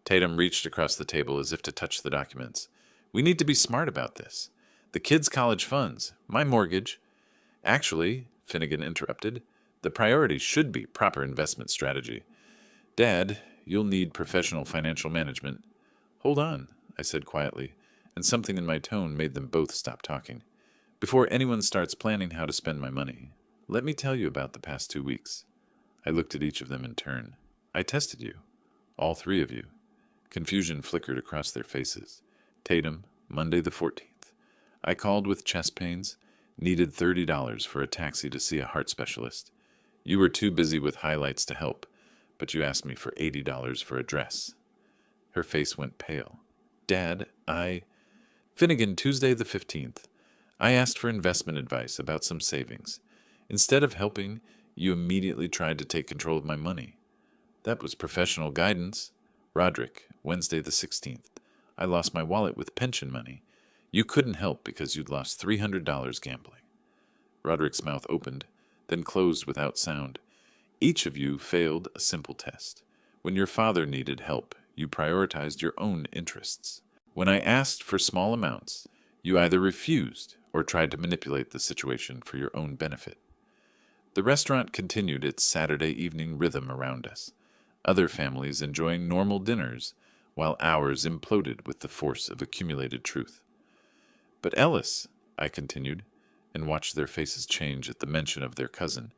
Tatum reached across the table as if to touch the documents. "We need to be smart about this. The kids' college funds, my mortgage." "Actually," Finnegan interrupted, "the priority should be proper investment strategy. Dad, you'll need professional financial management." "Hold on," I said quietly, and something in my tone made them both stop talking. "Before anyone starts planning how to spend my money, let me tell you about the past 2 weeks." I looked at each of them in turn. "I tested you. All 3 of you." Confusion flickered across their faces. Tatum, Monday the 14th. I called with chest pains, needed $30 for a taxi to see a heart specialist. You were too busy with highlights to help, but you asked me for $80 for a dress. Her face went pale. "Dad, Finnegan, Tuesday the 15th. I asked for investment advice about some savings. Instead of helping, you immediately tried to take control of my money. That was professional guidance. Roderick, Wednesday the 16th. I lost my wallet with pension money. You couldn't help because you'd lost $300 gambling." Roderick's mouth opened, then closed without sound. "Each of you failed a simple test. When your father needed help, you prioritized your own interests. When I asked for small amounts, you either refused or tried to manipulate the situation for your own benefit." The restaurant continued its Saturday evening rhythm around us, other families enjoying normal dinners, while ours imploded with the force of accumulated truth. "But Ellis," I continued, and watched their faces change at the mention of their cousin.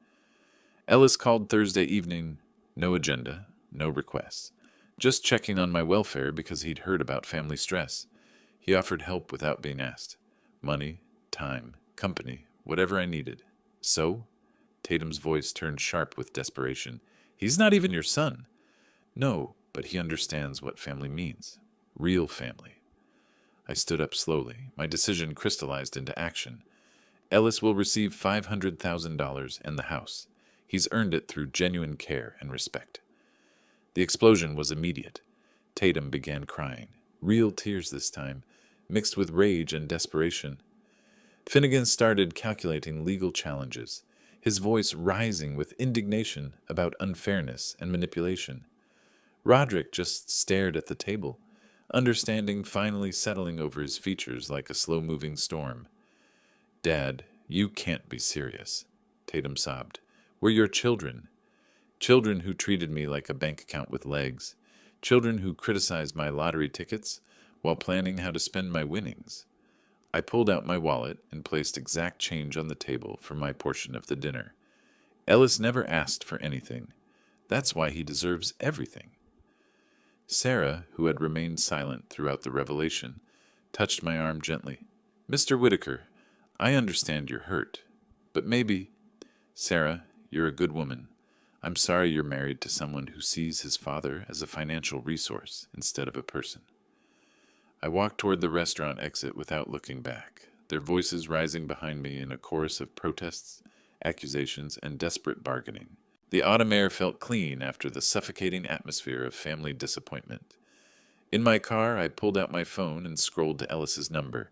"Ellis called Thursday evening, no agenda, no requests, just checking on my welfare because he'd heard about family stress. He offered help without being asked. Money, time, company, whatever I needed. So?" Tatum's voice turned sharp with desperation. "He's not even your son." No, but he understands what family means. Real family. I stood up slowly. My decision crystallized into action. Ellis will receive $500,000 and the house. He's earned it through genuine care and respect. The explosion was immediate. Tatum began crying. Real tears this time, mixed with rage and desperation. Finnegan started calculating legal challenges, his voice rising with indignation about unfairness and manipulation. Roderick just stared at the table, understanding finally settling over his features like a slow-moving storm. Dad, you can't be serious, Tatum sobbed. We're your children. Children who treated me like a bank account with legs. Children who criticized my lottery tickets while planning how to spend my winnings. I pulled out my wallet and placed exact change on the table for my portion of the dinner. Ellis never asked for anything. That's why he deserves everything. Sarah, who had remained silent throughout the revelation, touched my arm gently. Mr. Whitaker, I understand you're hurt, but maybe... Sarah, you're a good woman. I'm sorry you're married to someone who sees his father as a financial resource instead of a person. I walked toward the restaurant exit without looking back, their voices rising behind me in a chorus of protests, accusations, and desperate bargaining. The autumn air felt clean after the suffocating atmosphere of family disappointment. In my car, I pulled out my phone and scrolled to Ellis's number.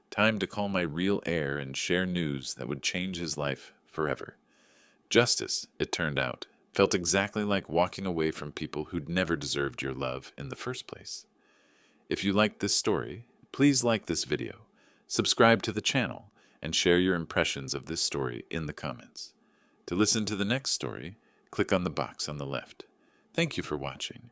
Time to call my real heir and share news that would change his life forever. Justice, it turned out, felt exactly like walking away from people who'd never deserved your love in the first place. If you liked this story, please like this video, subscribe to the channel, and share your impressions of this story in the comments. To listen to the next story, click on the box on the left. Thank you for watching.